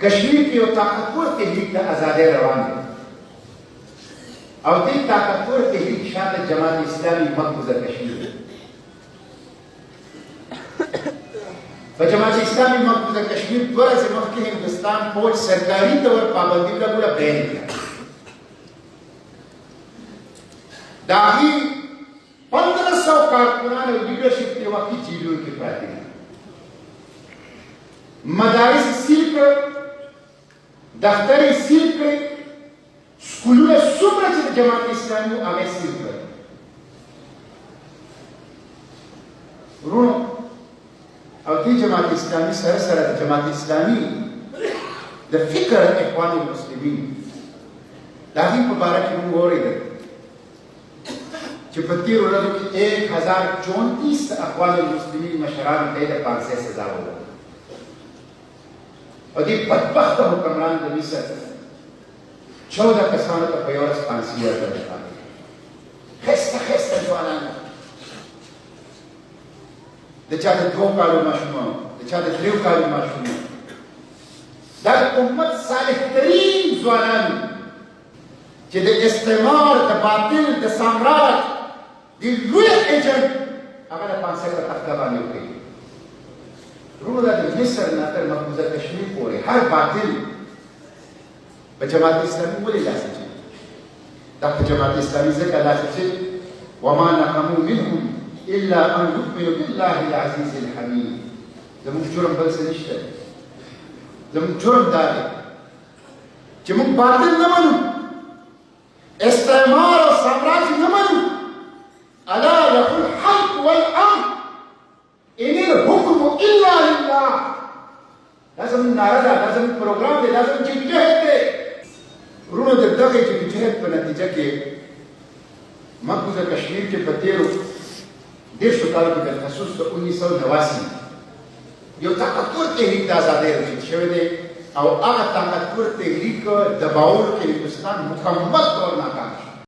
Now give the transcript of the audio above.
کشمیر کې یو طاقتور تحریک د ازادۍ روان دی او دې طاقتور تحریک شاته جماعت اسلامي مقبوضه کشمیر په جماعت اسلامي مقبوضه کشمیر 2 ورځې مخکې هندوستان فوج سرکاري طور پابندي لګوله بیان کړه د هغې 1500 کارکنان او لیډرشپ په وخت کې جیلونو کې پراته دي مدارس سیل کړل دفتر یې سیل کړی سکولونه څومره چې د جماعت اسلامي وو هغه سیل کړل وروڼو او دې جماعت اسلامي سره سره د جماعت اسلامي د فکر اخوان المسلمین د هغې په باره کې موږ واورېدل چې په تېرو ورځو کې 1034 اخوان المسلمین مشرانو ته یې د پانسۍ سزا وویل او دې بدبخته حکمران د مصر 14 کسانو ته په یوه ورځ پانسي ورکړل ښایسته ښایسته ځوانان د چا د 2 کالو ماشومان د چا د 3 کالو ماشومان دا د امت صالح ترین ځوانان چې د استعمار د باطل د سامراج د لوی ایجنټ هغه د پانسۍ په تخته باندې وکړي وروڼو دا د مصر نه تر مقبوضه کشمیر پورې هر باطل په جماعت اسلامي ولې لاس اچوي دا په جماعت اسلامي ځکه لاس اچوي وما نقموا منهم الا ان يؤمنوا بالله العزيز الحميد زموږ جرم بل څه نشته زموږ جرم دا دی چې موږ باطل نه منو استعمار او سامراج نه منو الا له الحق والامر ان الحكم الا لله دا زموږ نعره ده دا زموږ پروګرام دی دا زموږ جدوجہد دی وروڼو د دغې جدوجہد په نتیجه کې مقبوضه کشمیر کې په تېرو 10 کالو کې بالخصوص د 1989 یو طاقتور تحریک د ازادۍ رچیت شوی دی او هغه طاقتور تحریک دباولو کې هندوستان مکمل طور ناکام شو